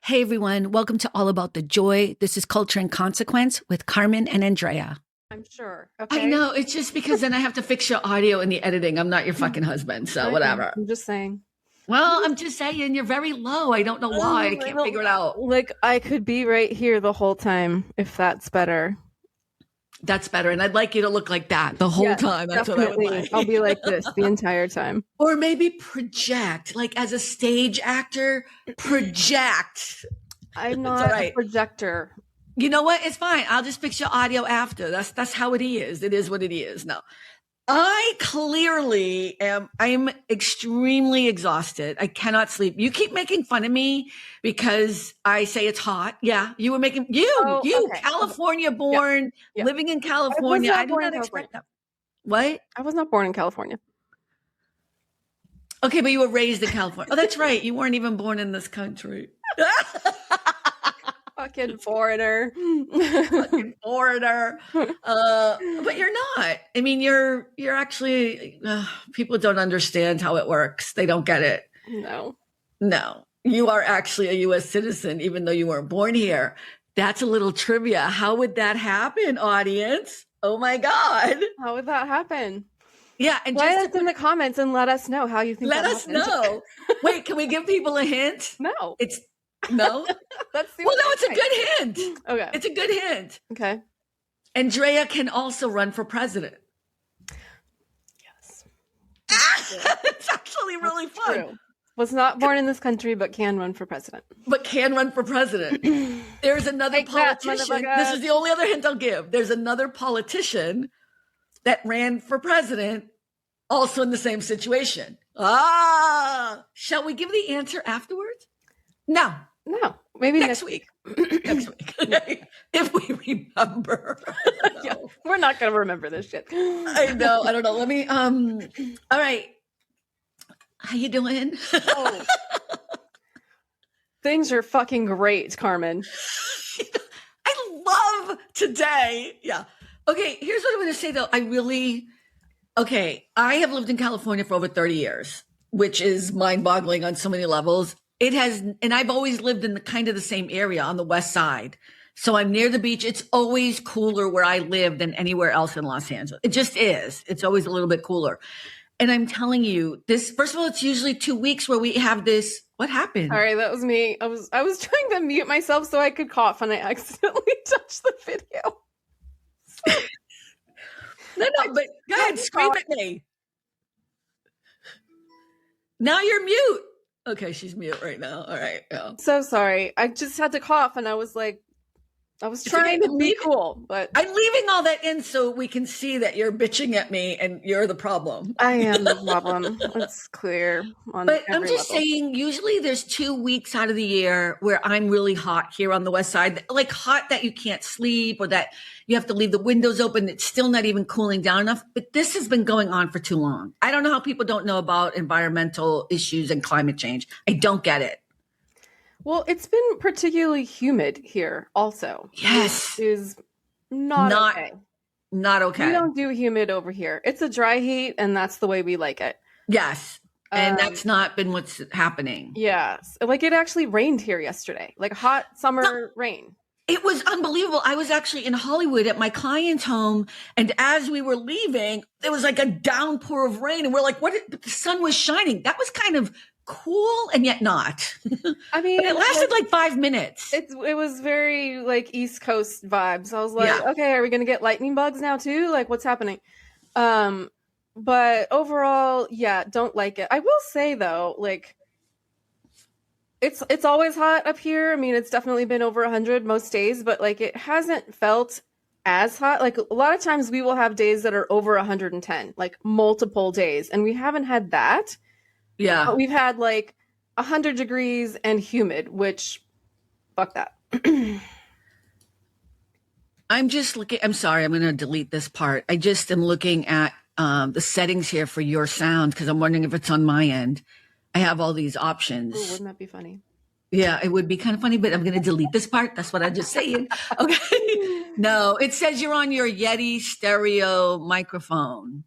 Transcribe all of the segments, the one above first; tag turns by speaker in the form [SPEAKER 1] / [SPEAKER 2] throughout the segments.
[SPEAKER 1] Hey everyone, welcome to All About the Joy. This is Culture and Consequence with Carmen and Andrea.
[SPEAKER 2] I'm sure.
[SPEAKER 1] I know, it's just because then I have to fix your audio in the editing. I'm not your fucking husband, so whatever.
[SPEAKER 2] I'm just saying.
[SPEAKER 1] Well, I'm just saying you're very low. I don't know why. I can't figure it out.
[SPEAKER 2] Like, I could be right here the whole time if that's better.
[SPEAKER 1] That's better. And I'd like you to look like that the whole time. That's
[SPEAKER 2] Definitely.
[SPEAKER 1] what I would like.
[SPEAKER 2] I'll be like this the entire time.
[SPEAKER 1] Or maybe project, like as a stage actor, project.
[SPEAKER 2] I'm not a projector.
[SPEAKER 1] You know what? It's fine. I'll just fix your audio after. That's how it is. It is what it is. No. I clearly am. I'm extremely exhausted. I cannot sleep. You keep making fun of me because I say it's hot. Yeah, you were making California born, living in California. I did not expect that. What?
[SPEAKER 2] I was not born in California.
[SPEAKER 1] Okay, but you were raised in California. Oh, that's right. You weren't even born in this country.
[SPEAKER 2] Fucking foreigner.
[SPEAKER 1] Fucking foreigner. But you're not. I mean, you're actually, people don't understand how it works. They don't get it. No. You are actually a U.S. citizen, even though you weren't born here. That's a little trivia. How would that happen, audience? Oh my God.
[SPEAKER 2] How would that happen?
[SPEAKER 1] Yeah. And
[SPEAKER 2] write us in the comments and let us know how you think
[SPEAKER 1] let us know. Wait, can we give people a hint?
[SPEAKER 2] No.
[SPEAKER 1] No?
[SPEAKER 2] Let's see.
[SPEAKER 1] Well, no, it's a good hint.
[SPEAKER 2] Okay.
[SPEAKER 1] It's a good hint.
[SPEAKER 2] Okay.
[SPEAKER 1] Andrea can also run for president.
[SPEAKER 2] Yes.
[SPEAKER 1] It's actually really fun.
[SPEAKER 2] True. Was not born in this country, but can run for president.
[SPEAKER 1] There's another politician. This is the only other hint I'll give. There's another politician that ran for president, also in the same situation. Shall we give the answer afterwards? No.
[SPEAKER 2] Maybe
[SPEAKER 1] next week. Next week. If we remember.
[SPEAKER 2] Yeah, we're not going to remember this shit.
[SPEAKER 1] I know. I don't know. Let me, all right. How you doing?
[SPEAKER 2] Things are fucking great, Carmen.
[SPEAKER 1] I love today. Yeah. Okay. Here's what I'm going to say though. I have lived in California for over 30 years, which is mind boggling on so many levels. And I've always lived in the same area on the west side. So I'm near the beach. It's always cooler where I live than anywhere else in Los Angeles. It just is. It's always a little bit cooler. And I'm telling you this, first of all, it's usually 2 weeks where we have this. What happened?
[SPEAKER 2] Sorry, that was me. I was trying to mute myself so I could cough and I accidentally touched the video.
[SPEAKER 1] No, but go ahead, scream at me. Now you're mute. Okay, she's mute right now. All right. Yeah.
[SPEAKER 2] So sorry. I just had to cough and I was trying to be cool, but
[SPEAKER 1] I'm leaving all that in so we can see that you're bitching at me and you're the problem.
[SPEAKER 2] I am the problem. It's clear.
[SPEAKER 1] But I'm just saying, usually there's 2 weeks out of the year where I'm really hot here on the west side, like hot that you can't sleep or that you have to leave the windows open. It's still not even cooling down enough. But this has been going on for too long. I don't know how people don't know about environmental issues and climate change. I don't get it.
[SPEAKER 2] Well, it's been particularly humid here also.
[SPEAKER 1] Yes.
[SPEAKER 2] Which is not okay.
[SPEAKER 1] Not okay.
[SPEAKER 2] We don't do humid over here. It's a dry heat, and that's the way we like it.
[SPEAKER 1] Yes. And that's not been what's happening.
[SPEAKER 2] Yes. Like it actually rained here yesterday. Like hot summer rain.
[SPEAKER 1] It was unbelievable. I was actually in Hollywood at my client's home, and as we were leaving, there was like a downpour of rain, and we're like, "What?" The sun was shining. That was kind of cool, and yet not.
[SPEAKER 2] I mean,
[SPEAKER 1] but it lasted like 5 minutes.
[SPEAKER 2] It was very like East Coast vibes. I was like, okay, are we gonna get lightning bugs now too? Like, what's happening? But overall, yeah, don't like it. I will say though, like. It's always hot up here. I mean, it's definitely been over 100 most days, but like it hasn't felt as hot. Like a lot of times we will have days that are over 110, like multiple days, and we haven't had that.
[SPEAKER 1] Yeah.
[SPEAKER 2] We've had like 100 degrees and humid, which fuck that.
[SPEAKER 1] I'm just looking. I'm sorry. I'm going to delete this part. I just am looking at the settings here for your sound because I'm wondering if it's on my end. I have all these options.
[SPEAKER 2] Ooh, wouldn't that be funny?
[SPEAKER 1] Yeah, it would be kind of funny, but I'm going to delete this part. That's what I'm just saying. Okay. No, it says you're on your Yeti stereo microphone.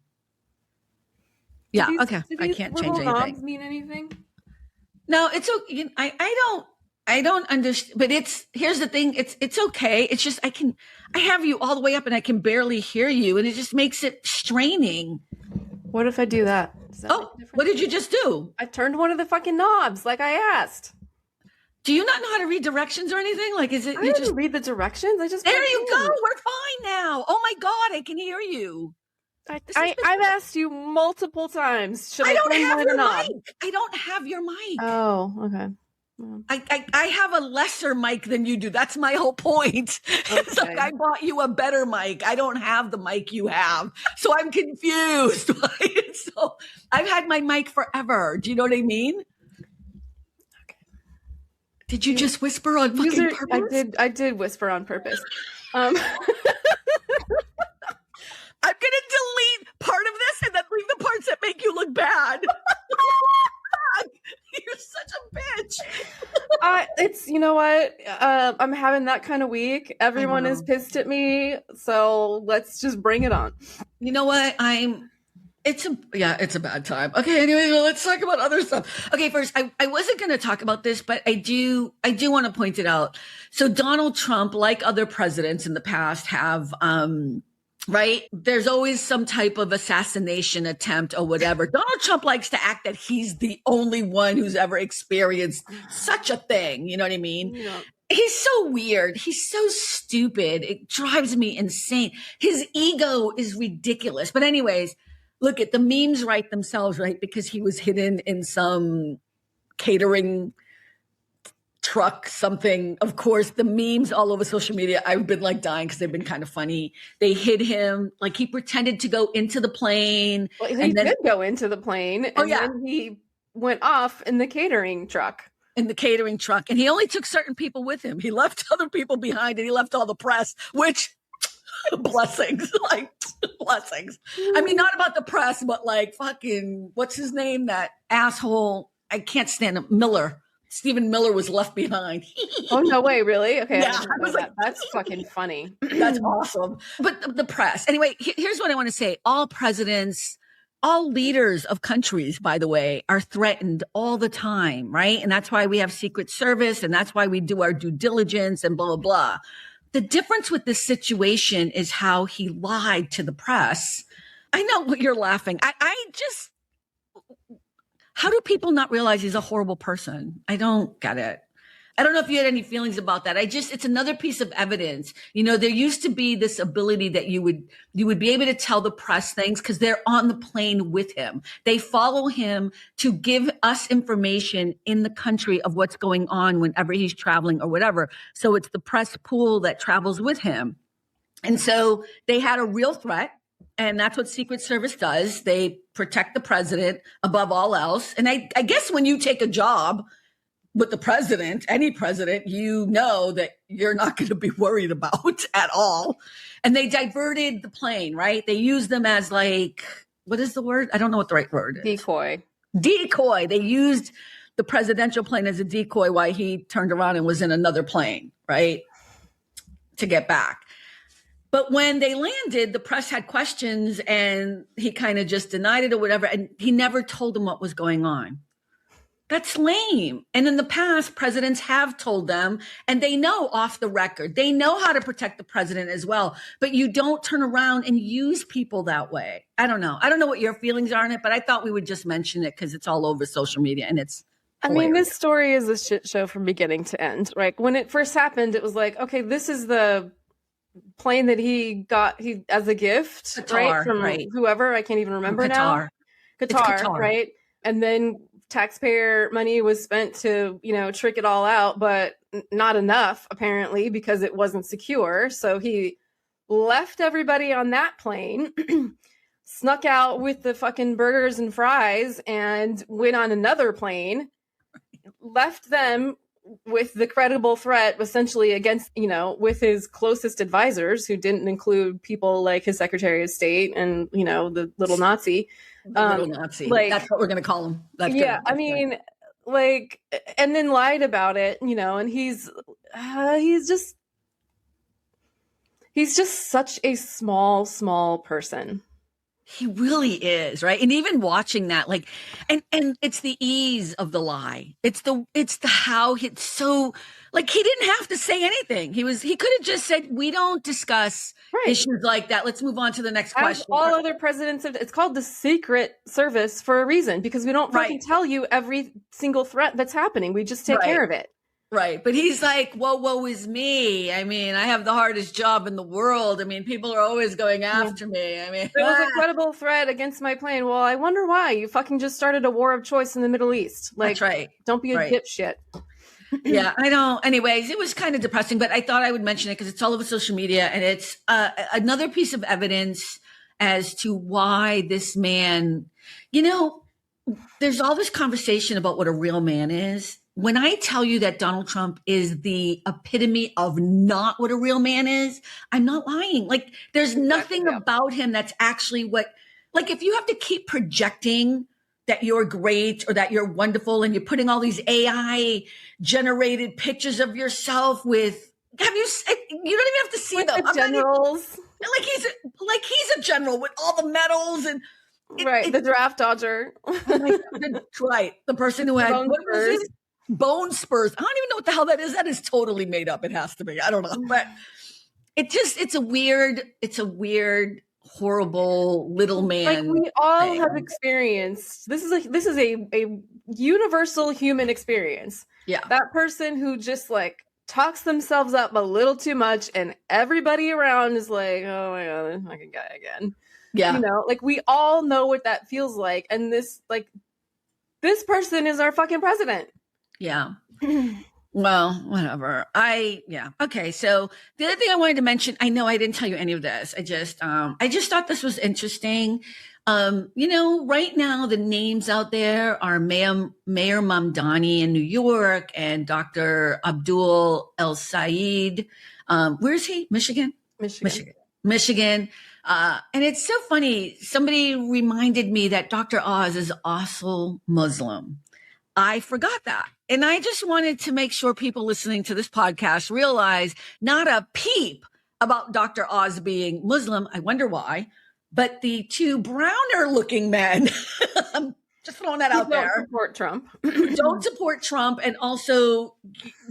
[SPEAKER 1] Yeah. Okay. I can't change anything.
[SPEAKER 2] Mean anything?
[SPEAKER 1] No, it's okay. I don't. I don't understand, but here's the thing. It's okay. It's just, I have you all the way up and I can barely hear you. And it just makes it straining.
[SPEAKER 2] What if I do that? Does that make a difference?
[SPEAKER 1] What did you just do?
[SPEAKER 2] I turned one of the fucking knobs like I asked.
[SPEAKER 1] Do you not know how to read directions or anything? Like, is it,
[SPEAKER 2] I didn't read the directions. I just
[SPEAKER 1] there you go. We're fine now. Oh my God. I can hear you.
[SPEAKER 2] I've asked you multiple times. Should I
[SPEAKER 1] don't
[SPEAKER 2] turn
[SPEAKER 1] have
[SPEAKER 2] one of
[SPEAKER 1] your
[SPEAKER 2] the knob?
[SPEAKER 1] mic. I don't have your mic.
[SPEAKER 2] Oh, okay.
[SPEAKER 1] I have a lesser mic than you do. That's my whole point.
[SPEAKER 2] Okay.
[SPEAKER 1] It's like I bought you a better mic. I don't have the mic you have. So I'm confused. So I've had my mic forever. Do you know what I mean?
[SPEAKER 2] Okay.
[SPEAKER 1] Did you just whisper on fucking purpose?
[SPEAKER 2] I did whisper on purpose.
[SPEAKER 1] I'm going to delete part of this and then leave the parts that make you look bad. You're such a bitch.
[SPEAKER 2] It's, you know what? I'm having that kind of week. Everyone is pissed at me. So let's just bring it on.
[SPEAKER 1] You know what? It's a bad time. Okay. Anyway, well, let's talk about other stuff. Okay. First, I wasn't going to talk about this, but I do want to point it out. So Donald Trump, like other presidents in the past have, right? There's always some type of assassination attempt or whatever. Donald Trump likes to act that he's the only one who's ever experienced such a thing. You know what I mean?
[SPEAKER 2] Yeah.
[SPEAKER 1] He's so weird. He's so stupid. It drives me insane. His ego is ridiculous. But anyways, look at the memes write themselves, right? Because he was hidden in some catering truck, something. Of course, the memes all over social media, I've been like dying because they've been kind of funny. They hid him, like he pretended to go into the plane.
[SPEAKER 2] Well, he did go into the plane, and then he went off in the catering truck.
[SPEAKER 1] And he only took certain people with him. He left other people behind, and he left all the press, which blessings, like blessings. I mean, not about the press, but like fucking, what's his name? That asshole. I can't stand him. Miller. Stephen Miller was left behind.
[SPEAKER 2] Oh, no way. Really? Okay.
[SPEAKER 1] Yeah,
[SPEAKER 2] I was like, that's fucking funny.
[SPEAKER 1] That's awesome. But the press. Anyway, here's what I want to say. All presidents, all leaders of countries, by the way, are threatened all the time, right? And that's why we have Secret Service, and that's why we do our due diligence and blah, blah, blah. The difference with this situation is how he lied to the press. I know what you're laughing. How do people not realize he's a horrible person? I don't get it. I don't know if you had any feelings about that. It's another piece of evidence. You know, there used to be this ability that you would be able to tell the press things because they're on the plane with him. They follow him to give us information in the country of what's going on whenever he's traveling or whatever. So it's the press pool that travels with him. And so they had a real threat. And that's what Secret Service does. They protect the president above all else. And I guess when you take a job with the president, any president, you know that you're not going to be worried about at all. And they diverted the plane, right? They used them as like, what is the word? I don't know what the right word is. Decoy. They used the presidential plane as a decoy while he turned around and was in another plane, right? To get back. But when they landed, the press had questions and he kind of just denied it or whatever. And he never told them what was going on. That's lame. And in the past, presidents have told them, and they know off the record, they know how to protect the president as well. But you don't turn around and use people that way. I don't know. I don't know what your feelings are on it, but I thought we would just mention it because it's all over social media and it's hilarious.
[SPEAKER 2] I mean, this story is a shit show from beginning to end. Like when it first happened, it was like, okay, this is the plane that he got as a gift, Qatar, right? From whoever, I can't even remember now. Qatar, right? And then taxpayer money was spent to, trick it all out, but not enough apparently because it wasn't secure. So he left everybody on that plane, snuck out with the fucking burgers and fries and went on another plane, left them with the credible threat essentially against, with his closest advisors who didn't include people like his Secretary of State and, the little Nazi.
[SPEAKER 1] Little Nazi. Like, that's what we're going to call him. That's
[SPEAKER 2] yeah. I mean, like, and then lied about it, and he's just such a small person.
[SPEAKER 1] He really is, right? And even watching that, like, and it's the ease of the lie. It's the how it's so, like, he didn't have to say anything. He could have just said, we don't discuss
[SPEAKER 2] Right.
[SPEAKER 1] issues like that. Let's move on to the next
[SPEAKER 2] As
[SPEAKER 1] question.
[SPEAKER 2] all other presidents have, it's called the Secret Service for a reason, because we don't fucking tell you every single threat that's happening. We just take care of it.
[SPEAKER 1] Right. But he's like, woe is me. I mean, I have the hardest job in the world. I mean, people are always going after me. I mean,
[SPEAKER 2] there was a credible threat against my plane. Well, I wonder why. You fucking just started a war of choice in the Middle East. Like,
[SPEAKER 1] that's right.
[SPEAKER 2] Don't be a dipshit.
[SPEAKER 1] Yeah, I know. Anyways, it was kind of depressing, but I thought I would mention it because it's all over social media, and it's another piece of evidence as to why this man, there's all this conversation about what a real man is. When I tell you that Donald Trump is the epitome of not what a real man is, I'm not lying. Like, there's nothing about him that's actually what, like, if you have to keep projecting that you're great or that you're wonderful and you're putting all these AI generated pictures of yourself with, you don't even have to see them.
[SPEAKER 2] The generals.
[SPEAKER 1] Like he's a general with all the medals and
[SPEAKER 2] the draft dodger.
[SPEAKER 1] Right. The person who had bone spurs. I don't even know what the hell that is. That is totally made up. It has to be. I don't know. But it's a weird, horrible little man.
[SPEAKER 2] Like, we all have experienced. This is a universal human experience. Yeah. That person who just like talks themselves up a little too much and everybody around is like, oh my God, this fucking guy again. Yeah. Like, we all know what that feels like. And this person is our fucking president. Yeah. Well, whatever. Okay. So the other thing I wanted to mention, I know I didn't tell you any of this. I just thought this was interesting. Right now the names out there are Mayor Mamdani in New York and Dr. Abdul El Sayed. Where is he? Michigan. And it's so funny. Somebody reminded me that Dr. Oz is also Muslim. I forgot that. And I just wanted to make sure people listening to this podcast realize not a peep about Dr. Oz being Muslim. I wonder why. But the two browner looking men, I'm just throwing that out there. Don't support Trump and also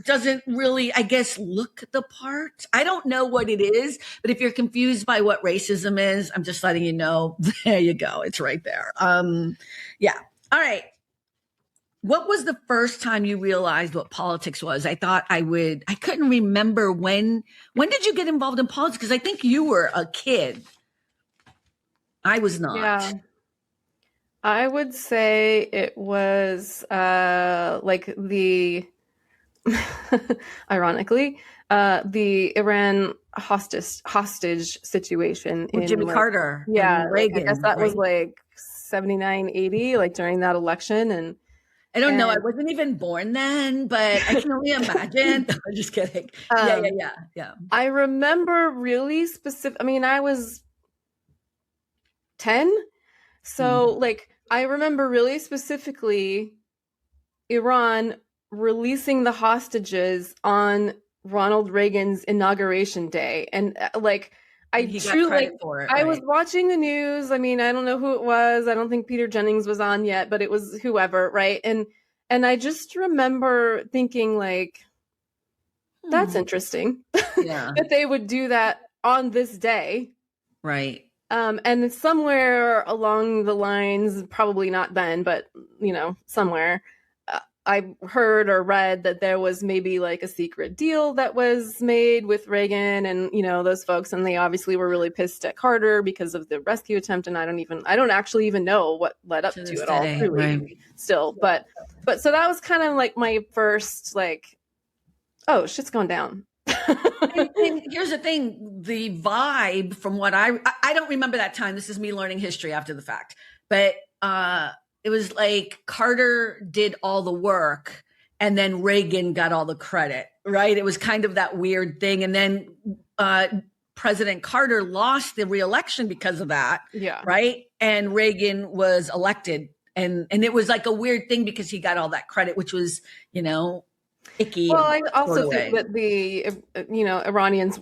[SPEAKER 2] doesn't really, I guess, look the part. I don't know what it is, but if you're confused by what racism is, I'm just letting you know. There you go. It's right there. Yeah. All right. What was the first time you realized what politics was? I thought I couldn't remember when did you get involved in politics? Because I think you were a kid. I was not. Yeah. I would say it was like the, ironically, the Iran hostage situation in
[SPEAKER 1] Jimmy Carter.
[SPEAKER 2] Yeah. Reagan, I guess that was like 79, 80, like during that election. And
[SPEAKER 1] I don't know. I wasn't even born then, but I can only imagine. I'm just kidding. Yeah.
[SPEAKER 2] I remember really specific. I mean, I was 10. So like, I remember really specifically Iran releasing the hostages on Ronald Reagan's inauguration day. And like, I was watching the news. I mean, I don't know who it was. I don't think Peter Jennings was on yet, but it was whoever, right? And I just remember thinking like, that's interesting. Yeah. That they would do that on this day.
[SPEAKER 1] Right.
[SPEAKER 2] And somewhere along the lines, probably not then, but somewhere, I heard or read that there was maybe like a secret deal that was made with Reagan and, those folks. And they obviously were really pissed at Carter because of the rescue attempt. And I don't actually even know what led up to it all, really, still. But so that was kind of like my first, like, oh, shit's going down.
[SPEAKER 1] and here's the thing, the vibe from what I don't remember that time. This is me learning history after the fact, but, it was like Carter did all the work and then Reagan got all the credit, right? It was kind of that weird thing. And then President Carter lost the re-election because of that. Yeah. Right. And Reagan was elected. And it was like a weird thing because he got all that credit, which was, icky.
[SPEAKER 2] Well, I also think that the, Iranians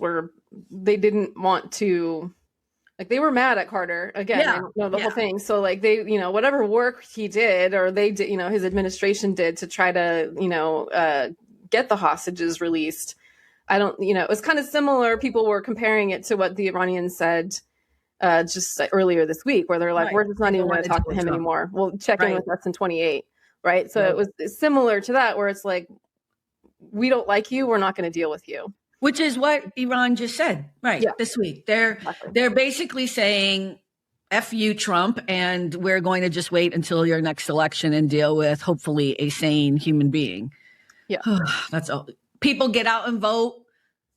[SPEAKER 2] they didn't want to Like they were mad at Carter again. I
[SPEAKER 1] Yeah.
[SPEAKER 2] don't know the whole
[SPEAKER 1] Yeah.
[SPEAKER 2] thing. So like they, whatever work he did or they did, his administration did to try to, get the hostages released. I don't, it was kind of similar. People were comparing it to what the Iranians said just earlier this week, where they're like,
[SPEAKER 1] Right.
[SPEAKER 2] we're just not
[SPEAKER 1] They
[SPEAKER 2] even
[SPEAKER 1] don't
[SPEAKER 2] going to
[SPEAKER 1] want
[SPEAKER 2] talk to him
[SPEAKER 1] Trump.
[SPEAKER 2] anymore. We'll check in
[SPEAKER 1] Right.
[SPEAKER 2] with us in 28. Right. So
[SPEAKER 1] Right.
[SPEAKER 2] it was similar to that, where it's like, we don't like you. We're not going to deal with you.
[SPEAKER 1] Which is what Iran just said, right?
[SPEAKER 2] Yeah.
[SPEAKER 1] This week. They're basically saying, F you, Trump, and we're going to just wait until your next election and deal with hopefully a sane human being.
[SPEAKER 2] Yeah.
[SPEAKER 1] That's all. People get out and vote.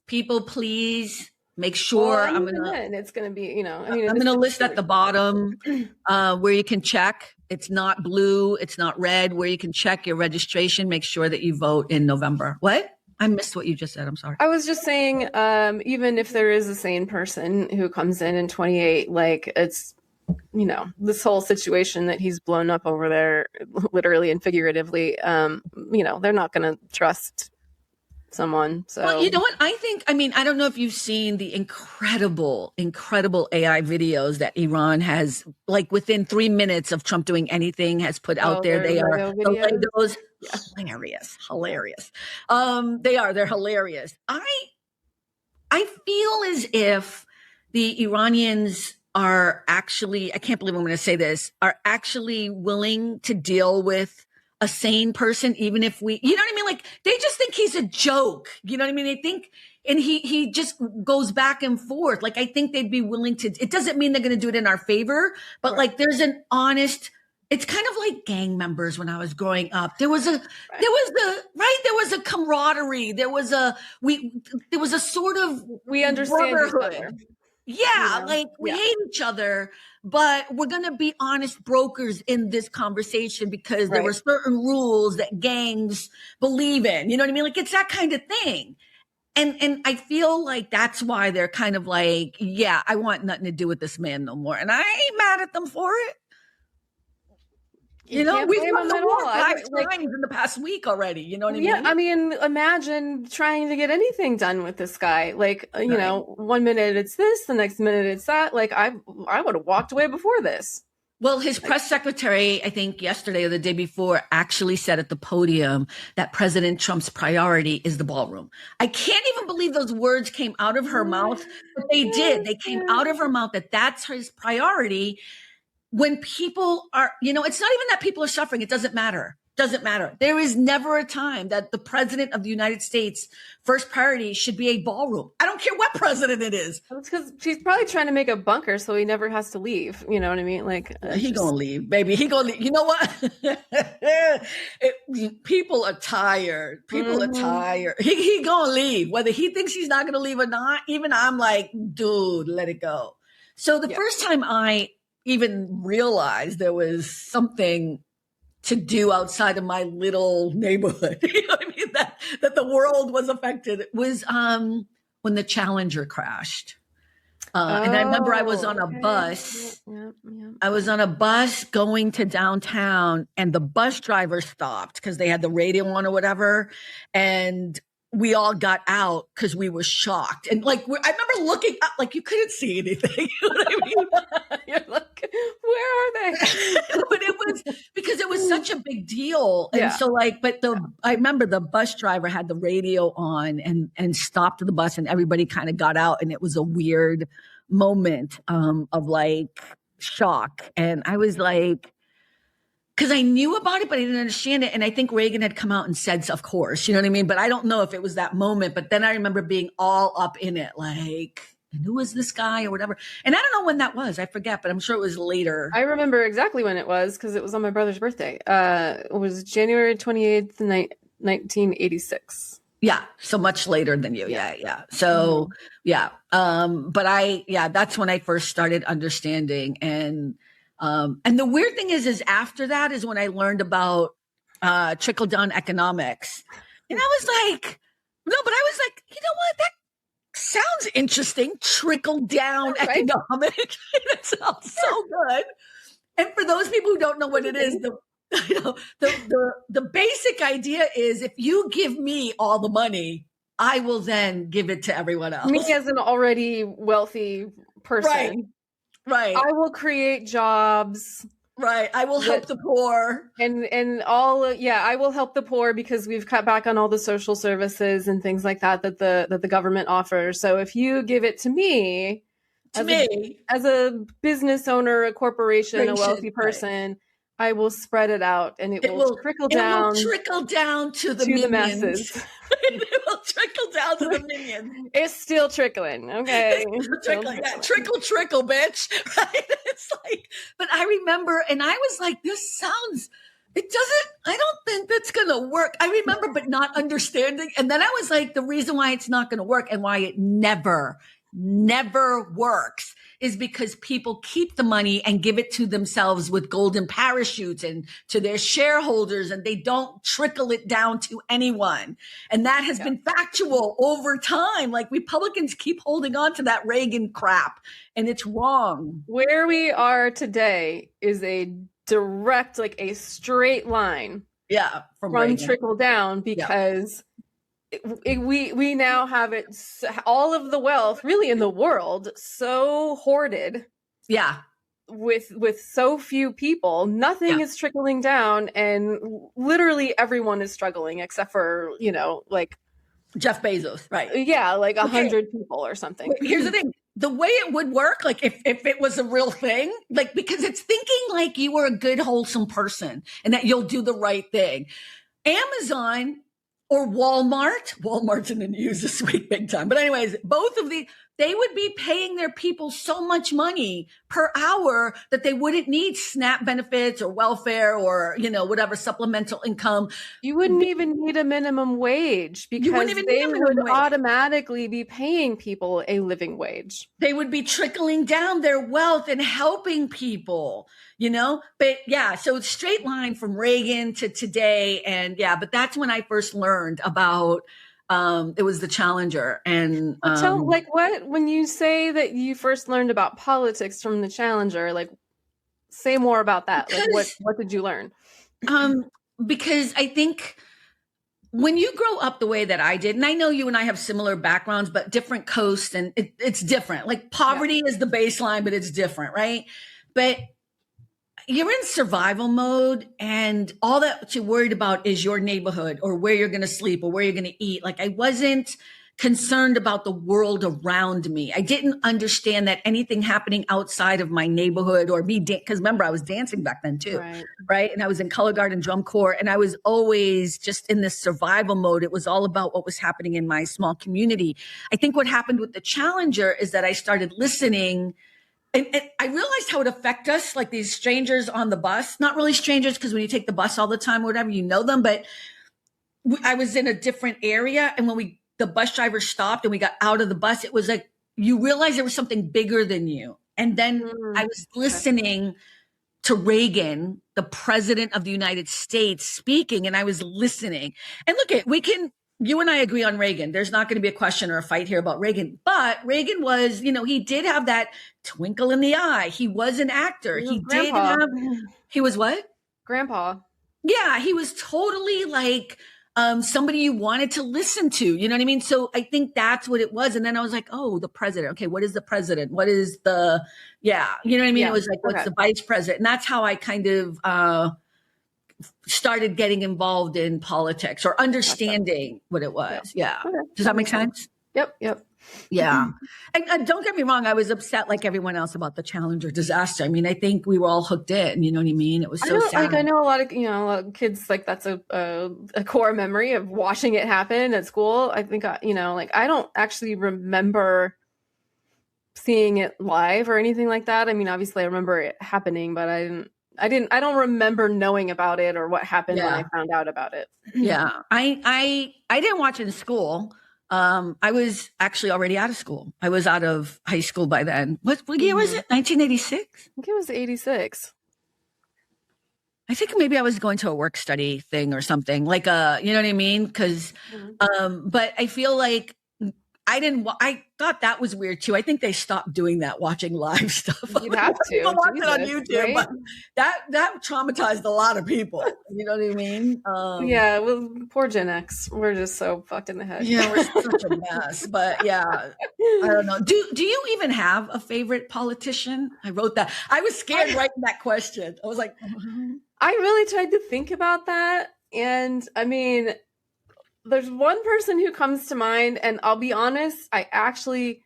[SPEAKER 1] People, please make sure.
[SPEAKER 2] It's going to be, I'm
[SPEAKER 1] going to list at the bottom where you can check. It's not blue. It's not red. Where you can check your registration. Make sure that you vote in November. What? I missed what you just said. I'm sorry.
[SPEAKER 2] I was just saying, even if there is a sane person who comes in 28, like it's, this whole situation that he's blown up over there, literally and figuratively, they're not going to trust someone. So,
[SPEAKER 1] well, you know what? I don't know if you've seen the incredible AI videos that Iran has, like within 3 minutes of Trump doing anything, has put out there. They are Legos. Hilarious. They're hilarious. I feel as if the Iranians are actually, I can't believe I'm going to say this, are actually willing to deal with a sane person, even if we, you know what I mean? Like they just think he's a joke. You know what I mean? They think, and he just goes back and forth. Like I think they'd be willing to, it doesn't mean they're going to do it in our favor, but like there's an honest, it's kind of like gang members when I was growing up. There was a camaraderie. There was a sort of,
[SPEAKER 2] we understand each other.
[SPEAKER 1] Yeah, we hate each other, but we're going to be honest brokers in this conversation because there were certain rules that gangs believe in. You know what I mean? Like it's that kind of thing. And I feel like that's why they're kind of like, yeah, I want nothing to do with this man no more. And I ain't mad at them for it. We've won the war 5 times in the past week already. You know what I mean?
[SPEAKER 2] Yeah, I mean, imagine trying to get anything done with this guy. Like, 1 minute it's this, the next minute it's that. Like, I would have walked away before this.
[SPEAKER 1] Well, his press secretary, I think yesterday or the day before, actually said at the podium that President Trump's priority is the ballroom. I can't even believe those words came out of her mouth, but they did. They came out of her mouth that that's his priority. When people are, it's not even that people are suffering. It doesn't matter. There is never a time that the president of the United States' first priority should be a ballroom. I don't care what president it is.
[SPEAKER 2] It's because she's probably trying to make a bunker so he never has to leave. You know what I mean? Like
[SPEAKER 1] he gonna leave, baby. He gonna leave. You know what? People are tired. Are tired. He gonna leave. Whether he thinks he's not gonna leave or not, even I'm like, dude, let it go. So the first time I even realized there was something to do outside of my little neighborhood, you know what I mean? That the world was affected was when the Challenger crashed. And I remember I was on a bus. I was on a bus going to downtown, and the bus driver stopped because they had the radio on or whatever. And we all got out because we were shocked. And I remember looking up, like you couldn't see anything. You know what I mean?
[SPEAKER 2] You're like, where are they?
[SPEAKER 1] But it was because it was such a big deal. And so I remember the bus driver had the radio on and stopped the bus, and everybody kind of got out, and it was a weird moment of like shock. And I was like, because I knew about it, but I didn't understand it. And I think Reagan had come out and said, of course, you know what I mean? But I don't know if it was that moment. But then I remember being all up in it, like, and who was this guy or whatever? And I don't know when that was. I forget, but I'm sure it was later.
[SPEAKER 2] I remember exactly when it was because it was on my brother's birthday. It was January 28th, 1986.
[SPEAKER 1] Yeah. So much later than you. Yeah. So, but that's when I first started understanding. And the weird thing is after that is when I learned about trickle-down economics. And I was like, you know what? That sounds interesting. Trickle-down economics. That sounds so good. And for those people who don't know what it is, the basic idea is if you give me all the money, I will then give it to everyone else.
[SPEAKER 2] Me as an already wealthy person.
[SPEAKER 1] Right. Right.
[SPEAKER 2] I will create jobs.
[SPEAKER 1] Right. I will help the poor.
[SPEAKER 2] And all, yeah, I will help the poor because we've cut back on all the social services and things like that the government offers. So if you give it to me, as a business owner, a corporation, a wealthy person, I will spread it out, and it will trickle down.
[SPEAKER 1] It will trickle down to the
[SPEAKER 2] masses.
[SPEAKER 1] It will trickle down to the minions.
[SPEAKER 2] It's still trickling. Okay.
[SPEAKER 1] Trickle, bitch. Right? It's like, but I remember, and I was like, I don't think that's going to work. I remember, but not understanding. And then I was like, the reason why it's not going to work and why it never works is because people keep the money and give it to themselves with golden parachutes and to their shareholders, and they don't trickle it down to anyone. And that has been factual over time. Like, Republicans keep holding on to that Reagan crap, and it's wrong.
[SPEAKER 2] Where we are today is a direct, like a straight line from trickle down, because we now have it, all of the wealth really in the world, so hoarded with so few people. Nothing is trickling down, and literally everyone is struggling except for, like
[SPEAKER 1] Jeff Bezos, right?
[SPEAKER 2] Yeah, like 100 people or something.
[SPEAKER 1] Here's the thing. The way it would work, like if it was a real thing, like, because it's thinking like you were a good, wholesome person and that you'll do the right thing. Amazon or Walmart's in the news this week big time. But anyways, both of they would be paying their people so much money per hour that they wouldn't need SNAP benefits or welfare or, whatever supplemental income.
[SPEAKER 2] You wouldn't even need a minimum wage, because they would automatically be paying people a living wage.
[SPEAKER 1] They would be trickling down their wealth and helping people, But so it's straight line from Reagan to today. And but that's when I first learned about it was the Challenger. And
[SPEAKER 2] when you say that you first learned about politics from the Challenger, like, say more about that. Like, what did you learn?
[SPEAKER 1] Because I think when you grow up the way that I did, and I know you and I have similar backgrounds, but different coasts, and it's different. Like, poverty is the baseline, but it's different, right? But you're in survival mode, and all that you're worried about is your neighborhood or where you're going to sleep or where you're going to eat. Like, I wasn't concerned about the world around me. I didn't understand that anything happening outside of my neighborhood or me, because remember, I was dancing back then too, right? And I was in color guard and drum corps, and I was always just in this survival mode. It was all about what was happening in my small community. I think what happened with the Challenger is that I started listening. And I realized how it affected us, like these strangers on the bus. Not really strangers, because when you take the bus all the time or whatever, you know them. But I was in a different area. And when the bus driver stopped and we got out of the bus, it was like you realize there was something bigger than you. And then I was listening to Reagan, the president of the United States, speaking, and I was listening. And look, you and I agree on Reagan. There's not going to be a question or a fight here about Reagan. But Reagan was, he did have that twinkle in the eye. He was an actor. He was what?
[SPEAKER 2] Grandpa.
[SPEAKER 1] Yeah, he was totally like somebody you wanted to listen to. You know what I mean? So I think that's what it was. And then I was like, oh, the president. Okay, what is the president? What is you know what I mean? Yeah. It was like, what's the vice president? And that's how I kind of started getting involved in politics or understanding what it was. Yeah. Okay. Does that make sense?
[SPEAKER 2] Yep.
[SPEAKER 1] Yeah. And don't get me wrong. I was upset like everyone else about the Challenger disaster. I mean, I think we were all hooked in, you know what I mean? It was so sad.
[SPEAKER 2] Like, I know a lot of kids, like, that's a core memory of watching it happen at school. I think, I don't actually remember seeing it live or anything like that. I mean, obviously I remember it happening, but I don't remember knowing about it or what happened when I found out about it.
[SPEAKER 1] Yeah. I didn't watch it in school. I was actually already out of school. I was out of high school by then. What year was it? 1986?
[SPEAKER 2] I think it was 86.
[SPEAKER 1] I think maybe I was going to a work study thing or something, like you know what I mean? Because, but I feel like I thought that was weird too. I think they stopped doing that, watching live stuff.
[SPEAKER 2] You have to.
[SPEAKER 1] People watch it on YouTube, right? But that traumatized a lot of people. You know what I mean?
[SPEAKER 2] Yeah, well, poor Gen X. We're just so fucked in the head.
[SPEAKER 1] Yeah, we're such a mess. But yeah, I don't know. Do you even have a favorite politician? I wrote that. I was scared writing that question. I was like,
[SPEAKER 2] I really tried to think about that. And I mean, there's one person who comes to mind, and I'll be honest, I actually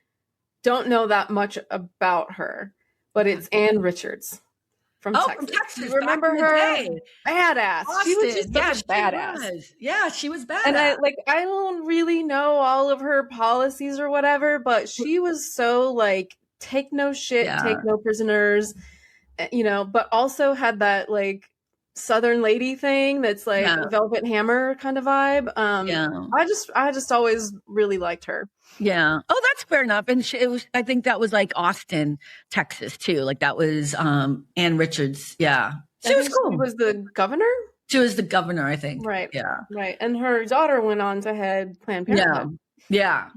[SPEAKER 2] don't know that much about her, but it's Ann Richards from Texas.
[SPEAKER 1] From Texas.
[SPEAKER 2] You remember her? Badass.
[SPEAKER 1] Austin.
[SPEAKER 2] She was just such a badass.
[SPEAKER 1] Yeah, she was badass.
[SPEAKER 2] And I don't really know all of her policies or whatever, but she was so like, take no shit, take no prisoners, but also had that like Southern lady thing that's like Velvet Hammer kind of vibe. I just always really liked her.
[SPEAKER 1] Yeah. Oh, that's fair enough. And I think that was like Austin, Texas too. Like that was Ann Richards. Yeah. She was cool.
[SPEAKER 2] She was the governor?
[SPEAKER 1] She was the governor, I think.
[SPEAKER 2] Right.
[SPEAKER 1] Yeah.
[SPEAKER 2] Right. And her daughter went on to head Planned Parenthood.
[SPEAKER 1] Yeah.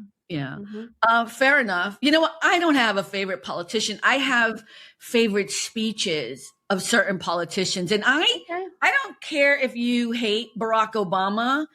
[SPEAKER 1] Fair enough. You know what? I don't have a favorite politician. I have favorite speeches of certain politicians. And I don't care if you hate Barack Obama.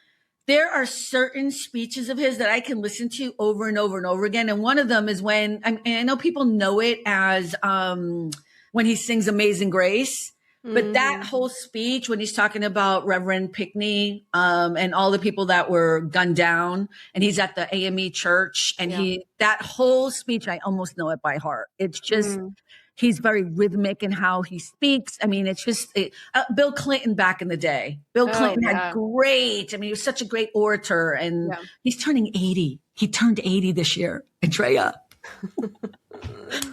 [SPEAKER 1] There are certain speeches of his that I can listen to over and over and over again. And one of them is when, and I know people know it as when he sings Amazing Grace. But that whole speech when he's talking about Reverend Pinckney and all the people that were gunned down, and he's at the AME church, and that whole speech, I almost know it by heart. It's just, he's very rhythmic in how he speaks. I mean, it's just Bill Clinton back in the day. Bill Clinton had he was such a great orator, and he's turning 80. He turned 80 this year, Andrea.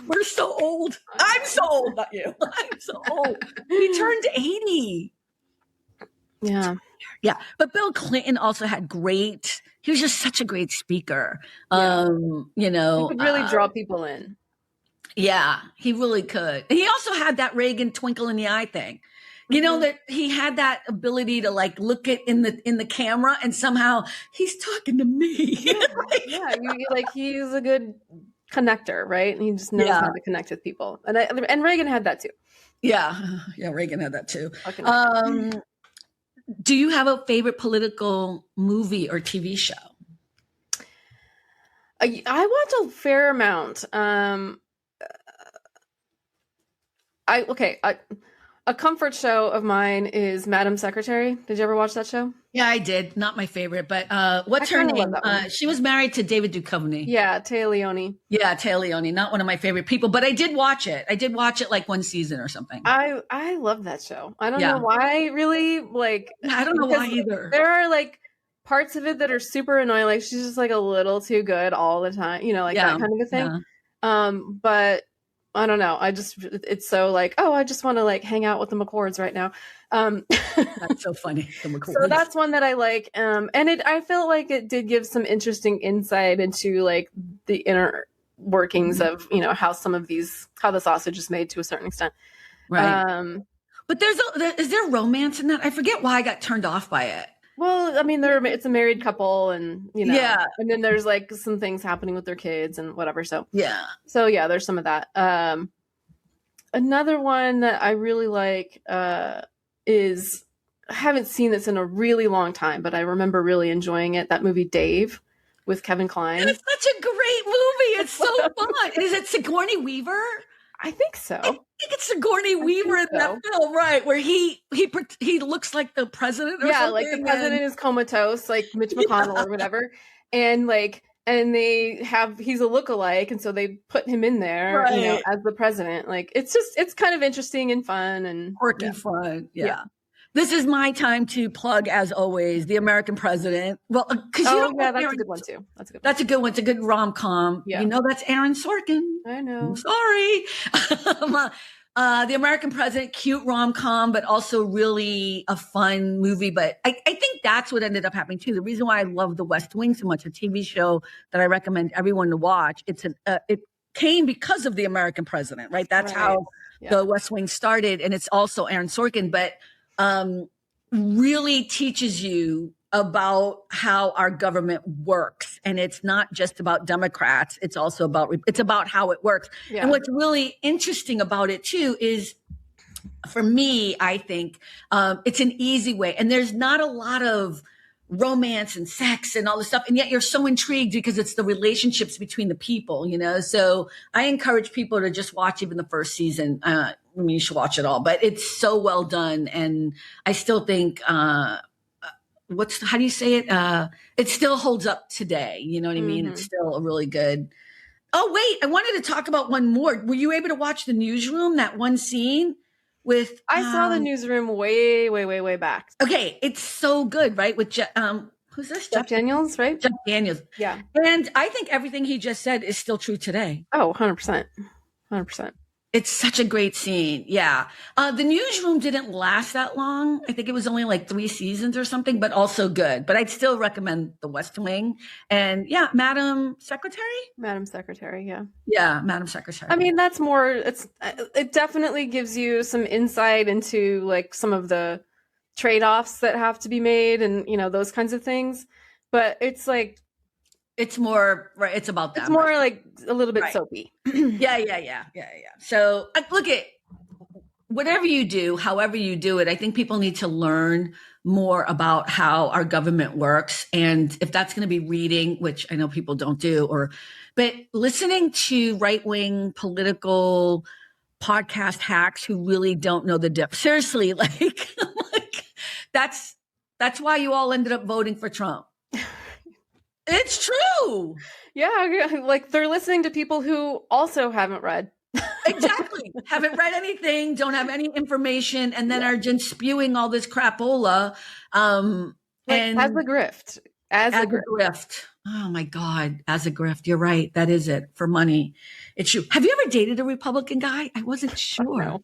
[SPEAKER 1] We're so old. I'm so old, not you. I'm so old. He turned 80.
[SPEAKER 2] Yeah.
[SPEAKER 1] Yeah. But Bill Clinton also had he was just such a great speaker.
[SPEAKER 2] He could really draw people in.
[SPEAKER 1] Yeah, he really could. And he also had that Reagan twinkle in the eye thing. You know, that he had that ability to like look in the camera and somehow he's talking to me.
[SPEAKER 2] He's a good connector, right? And he just knows how to connect with people. And Reagan had that too.
[SPEAKER 1] Yeah, Reagan had that too. Do you have a favorite political movie or TV show?
[SPEAKER 2] I watch a fair amount. A comfort show of mine is Madam Secretary. Did you ever watch that show? Yeah,
[SPEAKER 1] I did. Not my favorite, but what's her name? She was married to David Duchovny.
[SPEAKER 2] Yeah, Téa Leoni.
[SPEAKER 1] Yeah, Téa Leoni. Not one of my favorite people, but I did watch it. I did watch it like one season or something.
[SPEAKER 2] I love that show. I don't know why, really.
[SPEAKER 1] I don't know why either.
[SPEAKER 2] There are like parts of it that are super annoying. Like she's just like a little too good all the time. That kind of a thing. But I don't know. It's so like, I just want to like hang out with the McCords right now.
[SPEAKER 1] That's so funny. The McCords.
[SPEAKER 2] So that's one that I like. And I felt like it did give some interesting insight into like the inner workings of, how how the sausage is made to a certain extent.
[SPEAKER 1] Right. But is there romance in that? I forget why I got turned off by it.
[SPEAKER 2] Well, I mean, it's a married couple and, and then there's like some things happening with their kids and whatever. So there's some of that. Another one that I really like is, I haven't seen this in a really long time, but I remember really enjoying it. That movie, Dave, with Kevin Kline.
[SPEAKER 1] It's such a great movie. It's so fun. Is it Sigourney Weaver?
[SPEAKER 2] I think so.
[SPEAKER 1] I think it's Sigourney Weaver in that film, right? Where he looks like the president or something.
[SPEAKER 2] Yeah, like the president is comatose, like Mitch McConnell or whatever. And he's a lookalike, and so they put him in there, as the president. Like it's kind of interesting and fun and
[SPEAKER 1] quirky fun. Yeah. This is my time to plug, as always, The American President. Well, because
[SPEAKER 2] that's a good one too.
[SPEAKER 1] That's a good one. It's a good rom-com.
[SPEAKER 2] Yeah.
[SPEAKER 1] That's Aaron Sorkin.
[SPEAKER 2] I know.
[SPEAKER 1] I'm sorry. The American President, cute rom-com, but also really a fun movie. But I think that's what ended up happening too. The reason why I love The West Wing so much, a TV show that I recommend everyone to watch. It came because of The American President, right? That's how The West Wing started, and it's also Aaron Sorkin, but really teaches you about how our government works. And it's not just about Democrats. It's also about how it works. Yeah. And what's really interesting about it too is, for me, I think, it's an easy way. And there's not a lot of romance and sex and all this stuff. And yet you're so intrigued because it's the relationships between the people, So I encourage people to just watch even the first season. I mean, you should watch it all, but it's so well done. And I still think, how do you say it? It still holds up today. You know what I mean? It's still a really good. Oh, wait, I wanted to talk about one more. Were you able to watch The Newsroom, that one scene with?
[SPEAKER 2] I saw The Newsroom way, way, way, way back.
[SPEAKER 1] Okay, it's so good, right? With who's this?
[SPEAKER 2] Jeff Daniels, right?
[SPEAKER 1] Jeff Daniels.
[SPEAKER 2] Yeah.
[SPEAKER 1] And I think everything he just said is still true today.
[SPEAKER 2] Oh, 100%. 100%.
[SPEAKER 1] It's such a great scene. Yeah. The Newsroom didn't last that long. I think it was only like 3 seasons or something, but also good. But I'd still recommend The West Wing. And yeah, Madam Secretary?
[SPEAKER 2] Madam Secretary, yeah.
[SPEAKER 1] Yeah, Madam Secretary.
[SPEAKER 2] I mean, that's more, it definitely gives you some insight into like some of the trade-offs that have to be made and, those kinds of things. But it's like,
[SPEAKER 1] it's more, right? It's about that.
[SPEAKER 2] It's more like a little bit soapy.
[SPEAKER 1] Yeah. So look at whatever you do, however you do it. I think people need to learn more about how our government works. And if that's going to be reading, which I know people don't do, but listening to right-wing political podcast hacks who really don't know the depth. Seriously, like that's why you all ended up voting for Trump. It's true.
[SPEAKER 2] Yeah, like they're listening to people who also haven't read.
[SPEAKER 1] Exactly. Haven't read anything, don't have any information, and then are just spewing all this crapola. And
[SPEAKER 2] as a grift. As a
[SPEAKER 1] grift. Oh my God. As a grift. You're right. That is it. For money. It's true. Have you ever dated a Republican guy? I wasn't sure.
[SPEAKER 2] No.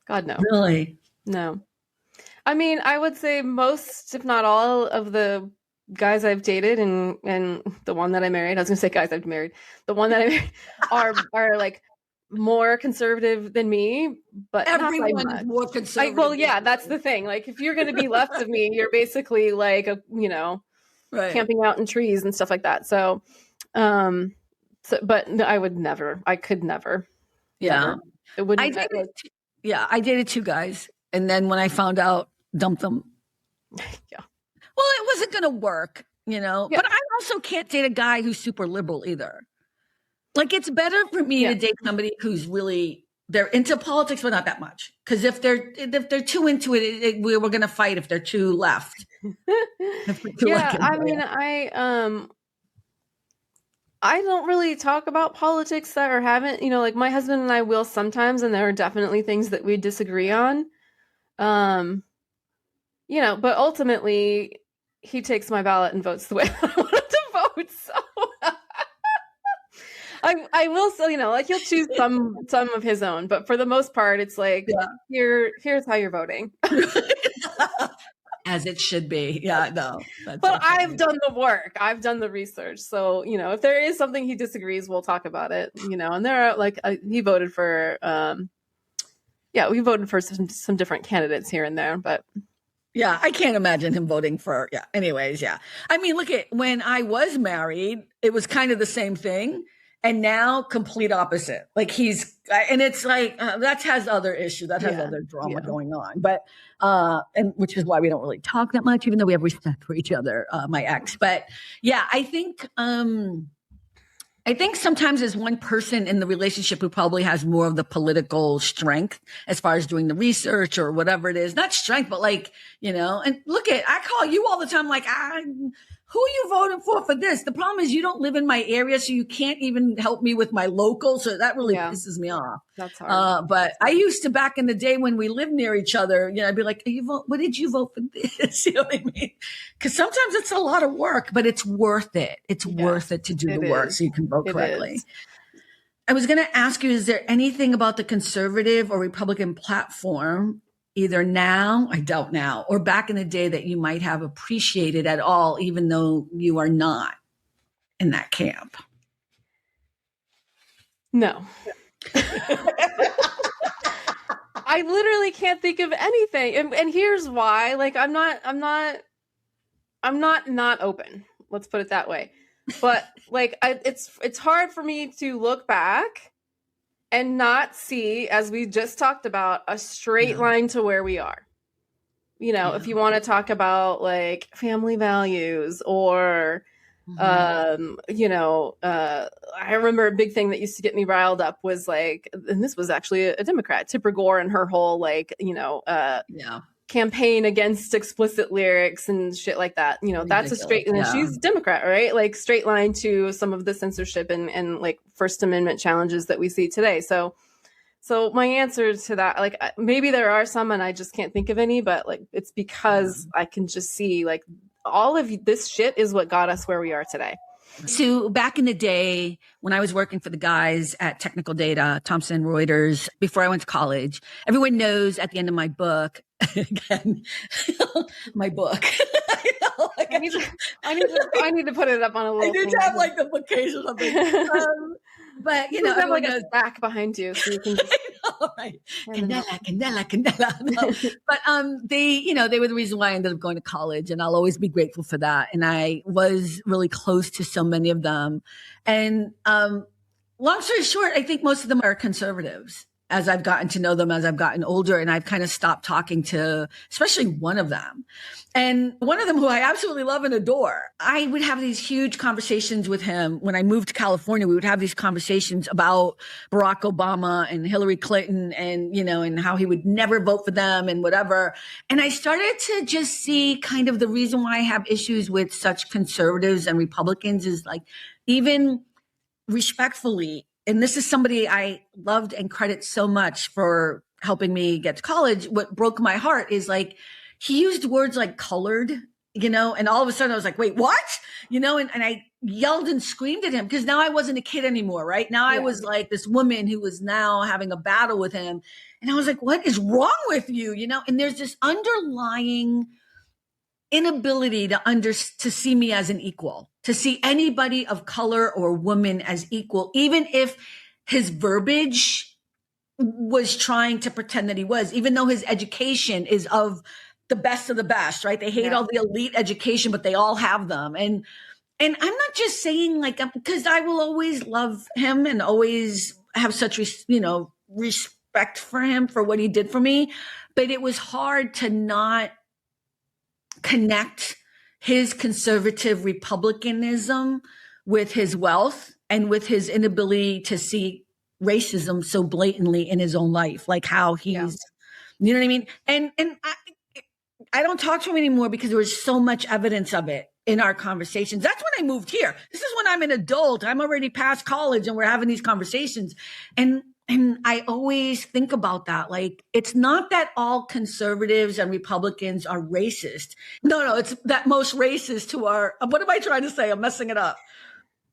[SPEAKER 2] God, no.
[SPEAKER 1] Really?
[SPEAKER 2] No. I mean, I would say most, if not all, of the guys I've dated and the one that I married, I was gonna say guys I've married, the one that I married are like more conservative than me, but
[SPEAKER 1] everyone is more conservative.
[SPEAKER 2] Well, yeah, that's the thing. Like if you're gonna be left of me, you're basically like right. Camping out in trees and stuff like that. So but I could never.
[SPEAKER 1] Yeah.
[SPEAKER 2] Never. It wouldn't.
[SPEAKER 1] I dated 2 guys, and then when I found out, dumped them.
[SPEAKER 2] Yeah.
[SPEAKER 1] Well, it wasn't going to work,
[SPEAKER 2] Yeah.
[SPEAKER 1] But I also can't date a guy who's super liberal either. Like, it's better for me to date somebody who's really, they're into politics, but not that much. Because if they're too into it, we're going to fight if they're too left.
[SPEAKER 2] I mean, I don't really talk about politics that or haven't, like my husband and I will sometimes, and there are definitely things that we disagree on. But ultimately he takes my ballot and votes the way I want him to vote. So I will say, like he'll choose some of his own, but for the most part, it's like, here's how you're voting.
[SPEAKER 1] As it should be. Yeah, no.
[SPEAKER 2] But I've done the work. I've done the research. So, if there is something he disagrees, we'll talk about it, and there are like, he voted for, we voted for some different candidates here and there, but.
[SPEAKER 1] Yeah, I can't imagine him voting for, anyways, yeah. I mean, look at when I was married, it was kind of the same thing. And now complete opposite. Like and it's like, that has other issues. That has other drama going on. But, and which is why we don't really talk that much, even though we have respect for each other, my ex. But yeah, I think sometimes there's one person in the relationship who probably has more of the political strength as far as doing the research or whatever it is. Not strength, but like, and I call you all the time, like, who are you voting for this? The problem is you don't live in my area, so you can't even help me with my local. So that really pisses me off.
[SPEAKER 2] That's hard.
[SPEAKER 1] But I used to, back in the day when we lived near each other, I'd be like, what did you vote for this? You know what I mean? Because sometimes it's a lot of work, but it's worth it. It's worth it to do the work so you can vote correctly. I was going to ask you, is there anything about the conservative or Republican platform, either now, I doubt now, or back in the day that you might have appreciated at all, even though you are not in that camp?
[SPEAKER 2] No. I literally can't think of anything. And here's why. Like, I'm not open. Let's put it that way. But like, it's hard for me to look back and not see, as we just talked about, a straight line to where we are. you know, if you want to talk about like family values or, you know, I remember a big thing that used to get me riled up was like, and this was actually a Democrat, Tipper Gore, and her whole like, you know, campaign against explicit lyrics and shit like that. You know, that's a straight, and she's a Democrat, right? Like straight line to some of the censorship and like First Amendment challenges that we see today. So my answer to that, like maybe there are some and I just can't think of any, but like it's because I can just see like all of this shit is what got us where we are today.
[SPEAKER 1] So back in the day when I was working for the guys at Technical Data, Thomson Reuters, before I went to college, everyone knows at the end of my book, again, my book.
[SPEAKER 2] I need to put it up on a little.
[SPEAKER 1] I need to have like the bookcase or something. But you know,
[SPEAKER 2] have like a stack behind you, so you can. Just,
[SPEAKER 1] right, candela. No. But they were the reason why I ended up going to college, and I'll always be grateful for that. And I was really close to so many of them. And long story short, I think most of them are conservatives. As I've gotten to know them, as I've gotten older, and I've kind of stopped talking to, especially one of them. And one of them who I absolutely love and adore, I would have these huge conversations with him. When I moved to California, we would have these conversations about Barack Obama and Hillary Clinton and, you know, and how he would never vote for them and whatever. And I started to just see kind of the reason why I have issues with such conservatives and Republicans is like, even respectfully, and this is somebody I loved and credit so much for helping me get to college. What broke my heart is like, he used words like colored, you know, and all of a sudden I was like, wait, what? You know, and I yelled and screamed at him because now I wasn't a kid anymore, right? Now I was like this woman who was now having a battle with him. And I was like, what is wrong with you? You know, and there's this underlying inability to see me as an equal, to see anybody of color or woman as equal, even if his verbiage was trying to pretend that he was, even though his education is of the best, right? They hate all the elite education, but they all have them. And I'm not just saying like, because I will always love him and always have such, respect for him for what he did for me. But it was hard to not connect his conservative republicanism with his wealth and with his inability to see racism so blatantly in his own life, like how he's, you know what I mean? And I don't talk to him anymore because there was so much evidence of it in our conversations. That's when I moved here. This is when I'm an adult. I'm already past college and we're having these conversations. And I always think about that. Like, it's not that all conservatives and Republicans are racist. No, it's that most racist who are, what am I trying to say? I'm messing it up.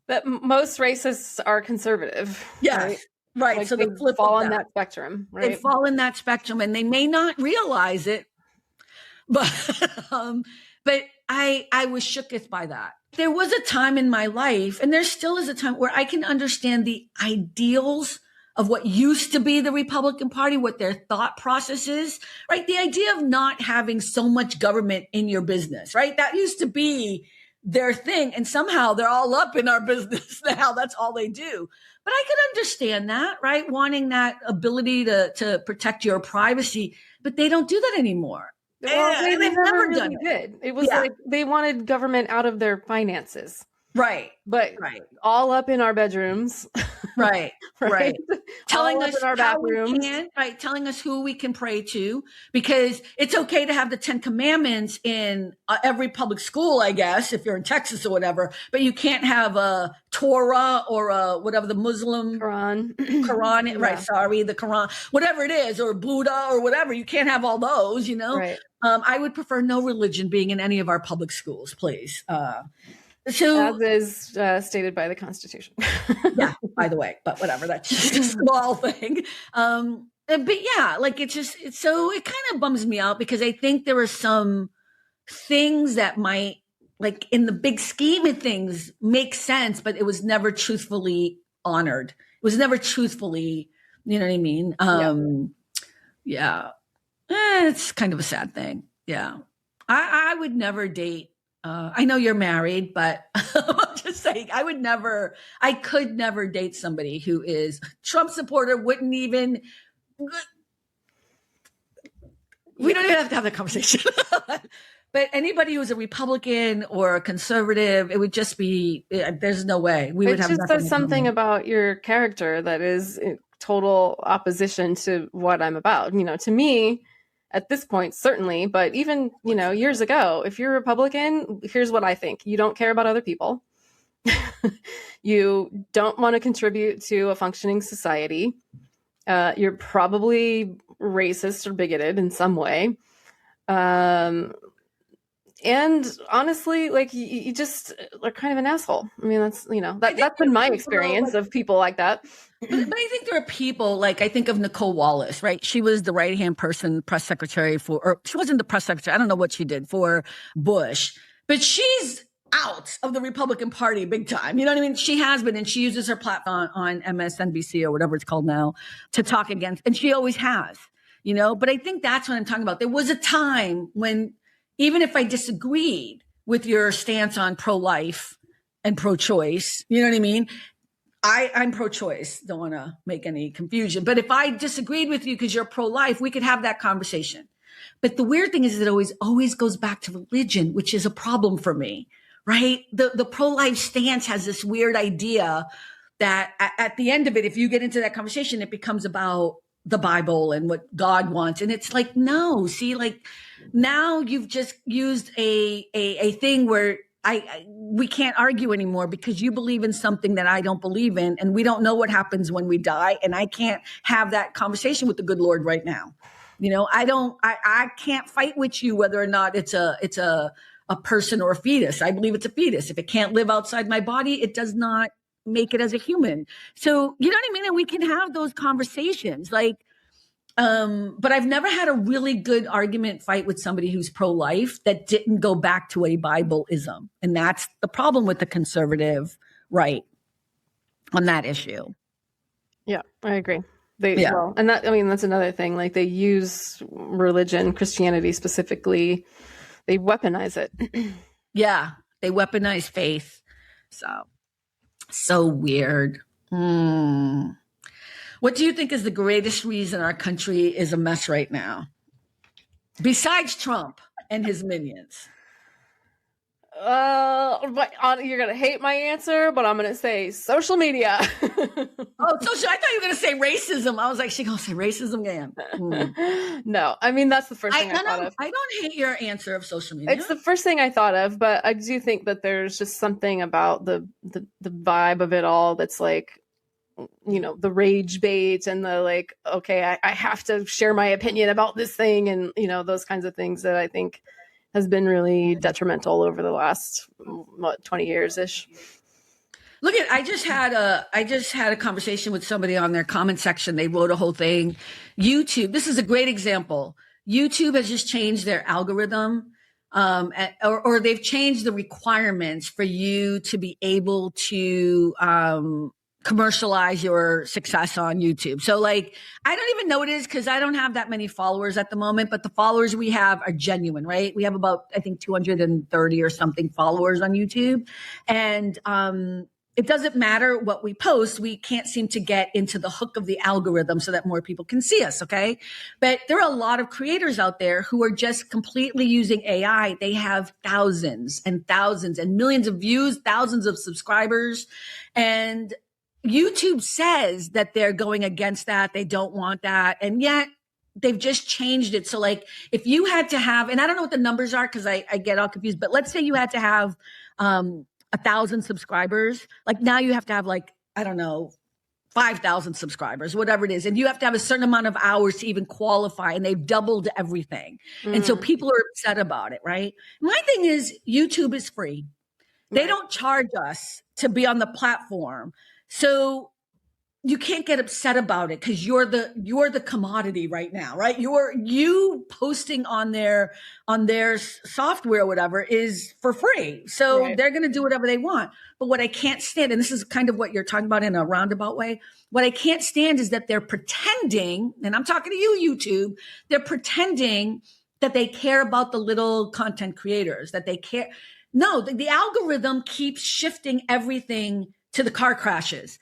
[SPEAKER 2] That most racists are conservative.
[SPEAKER 1] Yes. Right.
[SPEAKER 2] Like
[SPEAKER 1] so
[SPEAKER 2] they
[SPEAKER 1] the
[SPEAKER 2] fall in that spectrum, right?
[SPEAKER 1] They fall in that spectrum and they may not realize it, but I was shooketh by that. There was a time in my life, and there still is a time where I can understand the ideals of what used to be the Republican Party, what their thought process is, right? The idea of not having so much government in your business, right? That used to be their thing. And somehow they're all up in our business now. That's all they do. But I could understand that, right? Wanting that ability to protect your privacy, but they don't do that anymore.
[SPEAKER 2] Well, they've never really did. It was like they wanted government out of their finances.
[SPEAKER 1] Right.
[SPEAKER 2] But all up in our bedrooms.
[SPEAKER 1] Right. Telling us
[SPEAKER 2] in our bathrooms.
[SPEAKER 1] Telling us who we can pray to, because it's okay to have the 10 Commandments in every public school, I guess, if you're in Texas or whatever, but you can't have a Torah or a whatever the Muslim Quran, the Quran, whatever it is, or Buddha or whatever. You can't have all those, you know?
[SPEAKER 2] Right.
[SPEAKER 1] I would prefer no religion being in any of our public schools, please. So,
[SPEAKER 2] as is stated by the Constitution.
[SPEAKER 1] Yeah, by the way, but whatever, that's just a small thing. But yeah, like it kind of bums me out because I think there are some things that might, like in the big scheme of things, make sense, but it was never truthfully honored. It was never truthfully, you know what I mean? It's kind of a sad thing. Yeah. I would never date. I know you're married, but I'm just saying I could never date somebody who is Trump supporter, wouldn't even We don't even have to have that conversation. But anybody who's a Republican or a conservative, it would just be, there's no way we would have
[SPEAKER 2] It just
[SPEAKER 1] nothing
[SPEAKER 2] says
[SPEAKER 1] in
[SPEAKER 2] something
[SPEAKER 1] common.
[SPEAKER 2] about your character that is in total opposition to what I'm about. To me, at this point, certainly, but even, years ago, if you're a Republican, here's what I think. You don't care about other people. You don't want to contribute to a functioning society. You're probably racist or bigoted in some way. And honestly, like you just are kind of an asshole. I mean, that's that's been my experience of people like that.
[SPEAKER 1] But I think there are people like I think of Nicole Wallace, right? She was the right-hand person, press secretary or she wasn't the press secretary. I don't know what she did for Bush, but she's out of the Republican Party big time. You know what I mean? She has been, and she uses her platform on MSNBC or whatever it's called now to talk against, and she always has, But I think that's what I'm talking about. There was a time when even if I disagreed with your stance on pro-life and pro-choice, you know what I mean? I'm pro-choice. Don't want to make any confusion. But if I disagreed with you because you're pro-life, we could have that conversation. But the weird thing is it always goes back to religion, which is a problem for me, right? The pro-life stance has this weird idea that at the end of it, if you get into that conversation, it becomes about the Bible and what God wants. And it's like, no, see, like now you've just used a thing where we can't argue anymore because you believe in something that I don't believe in, and we don't know what happens when we die. And I can't have that conversation with the good Lord right now. I can't fight with you whether or not it's a person or a fetus. I believe it's a fetus. If it can't live outside my body, it does not make it as a human. So, you know what I mean? And we can have those conversations but I've never had a really good argument fight with somebody who's pro-life that didn't go back to a Bible-ism. And that's the problem with the conservative right on that issue.
[SPEAKER 2] Yeah, I agree. Well, and that's another thing. Like they use religion, Christianity specifically, they weaponize it.
[SPEAKER 1] Yeah, they weaponize faith. So weird. What do you think is the greatest reason our country is a mess right now? Besides Trump and his minions.
[SPEAKER 2] You're going to hate my answer, but I'm going to say social media.
[SPEAKER 1] I thought you were going to say racism. I was like, she's going to say racism again.
[SPEAKER 2] No, I mean, that's the first thing I thought of.
[SPEAKER 1] I don't hate your answer of social media.
[SPEAKER 2] It's the first thing I thought of, but I do think that there's just something about the vibe of it all that's like, the rage bait and the like, okay, I have to share my opinion about this thing. And, those kinds of things that I think has been really detrimental over the last 20 years ish.
[SPEAKER 1] Look I just had a conversation with somebody on their comment section. They wrote a whole thing. YouTube, this is a great example. YouTube has just changed their algorithm, or they've changed the requirements for you to be able to, commercialize your success on YouTube. So like, I don't even know what it is because I don't have that many followers at the moment, but the followers we have are genuine, right? We have about, I think 230 or something followers on YouTube. And, it doesn't matter what we post. We can't seem to get into the hook of the algorithm so that more people can see us. Okay. But there are a lot of creators out there who are just completely using AI. They have thousands and thousands and millions of views, thousands of subscribers. And YouTube says that they're going against that. They don't want that. And yet they've just changed it. So like if you had to have, and I don't know what the numbers are because I get all confused, but let's say you had to have 1,000 subscribers. Like now you have to have like, I don't know, 5,000 subscribers, whatever it is. And you have to have a certain amount of hours to even qualify. And they've doubled everything. And so people are upset about it, right? My thing is YouTube is free. They don't charge us to be on the platform. So you can't get upset about it because you're the commodity right now, right? You posting on their software or whatever is for free. So they're going to do whatever they want. But what I can't stand, and this is kind of what you're talking about in a roundabout way, what I can't stand is that they're pretending, and I'm talking to you, YouTube, they're pretending that they care about the little content creators, that they care. No, the algorithm keeps shifting everything to the car crashes,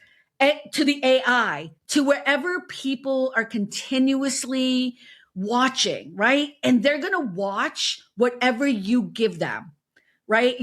[SPEAKER 1] to the AI, to wherever people are continuously watching, right? And they're going to watch whatever you give them, right?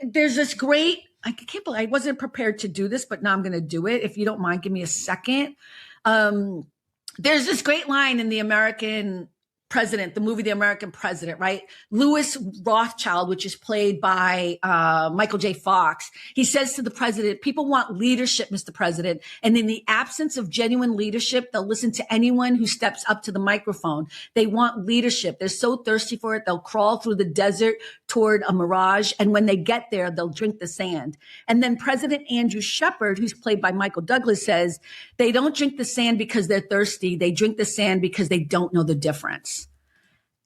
[SPEAKER 1] There's this great, I can't believe I wasn't prepared to do this, but now I'm going to do it. If you don't mind, give me a second. There's this great line in The American President, the movie The American President, right? Louis Rothschild, which is played by Michael J. Fox. He says to the president, people want leadership, Mr. President. And in the absence of genuine leadership, they'll listen to anyone who steps up to the microphone. They want leadership. They're so thirsty for it. They'll crawl through the desert toward a mirage. And when they get there, they'll drink the sand. And then President Andrew Shepard, who's played by Michael Douglas, says they don't drink the sand because they're thirsty. They drink the sand because they don't know the difference.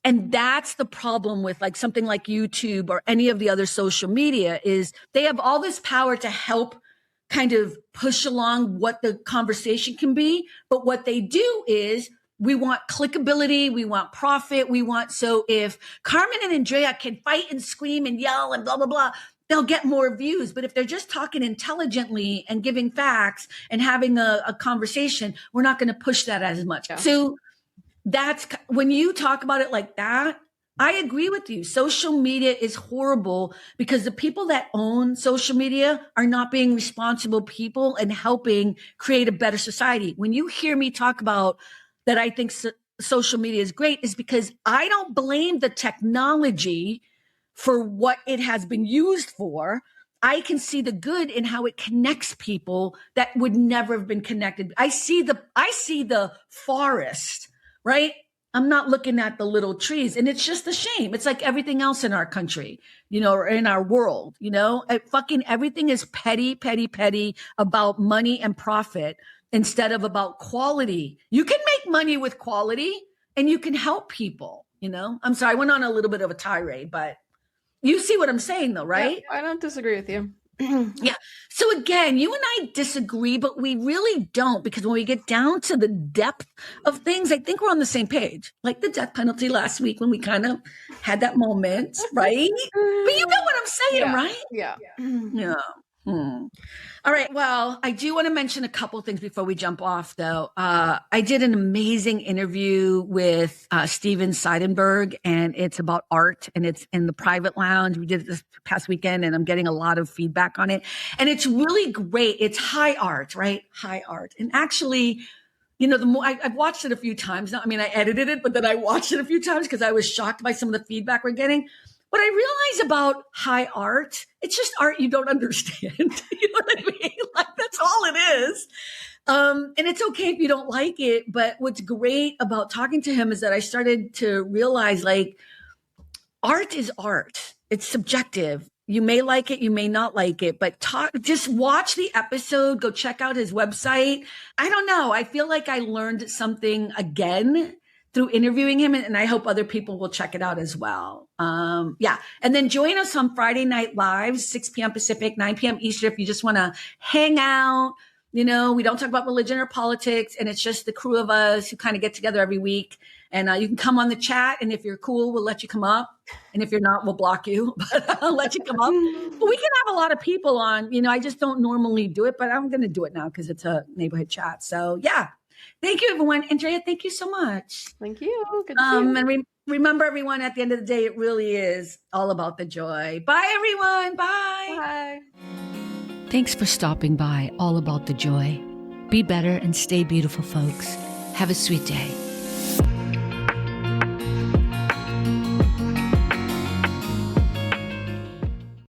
[SPEAKER 1] And that's the problem with like something like YouTube or any of the other social media is they have all this power to help kind of push along what the conversation can be. But what they do is we want clickability. We want profit. So if Carmen and Andrea can fight and scream and yell and blah, blah, blah, they'll get more views. But if they're just talking intelligently and giving facts and having a conversation, we're not going to push that as much. Yeah. So that's when you talk about it like that, I agree with you. Social media is horrible because the people that own social media are not being responsible people and helping create a better society. When you hear me talk about that, I think social media is great is because I don't blame the technology for what it has been used for. I can see the good in how it connects people that would never have been connected. I see the forest. Right? I'm not looking at the little trees. And it's just a shame. It's like everything else in our country, or in our world, fucking everything is petty, petty, petty about money and profit instead of about quality. You can make money with quality and you can help people, I'm sorry. I went on a little bit of a tirade, but you see what I'm saying though, right?
[SPEAKER 2] Yeah, I don't disagree with you.
[SPEAKER 1] Yeah. So again, you and I disagree, but we really don't, because when we get down to the depth of things, I think we're on the same page. Like the death penalty last week when we kind of had that moment, right? But you know what I'm saying, right?
[SPEAKER 2] Yeah.
[SPEAKER 1] Yeah. All right. Well, I do want to mention a couple things before we jump off, though. I did an amazing interview with Steven Seidenberg, and it's about art, and it's in the private lounge. We did it this past weekend, and I'm getting a lot of feedback on it. And it's really great. It's high art, right? High art. And actually, the more I've watched it a few times now. I mean, I edited it, but then I watched it a few times because I was shocked by some of the feedback we're getting. What I realize about high art, it's just art you don't understand. You know what I mean? Like, that's all it is. And it's okay if you don't like it. But what's great about talking to him is that I started to realize, like, art is art. It's subjective. You may like it, you may not like it, but just watch the episode, go check out his website. I don't know. I feel like I learned something again through interviewing him, and I hope other people will check it out as well. Yeah. And then join us on Friday Night Live, 6 p.m. Pacific, 9 p.m. Eastern, if you just want to hang out. We don't talk about religion or politics, and it's just the crew of us who kind of get together every week. And you can come on the chat, and if you're cool, we'll let you come up. And if you're not, we'll block you, but I'll let you come up. But we can have a lot of people on. I just don't normally do it, but I'm going to do it now because it's a neighborhood chat. So yeah. Thank you, everyone. Andrea, thank you so much.
[SPEAKER 2] Thank you. Good to see you.
[SPEAKER 1] And remember, everyone, at the end of the day, it really is all about the joy. Bye, everyone. Bye.
[SPEAKER 2] Bye.
[SPEAKER 3] Thanks for stopping by All About the Joy. Be better and stay beautiful, folks. Have a sweet day.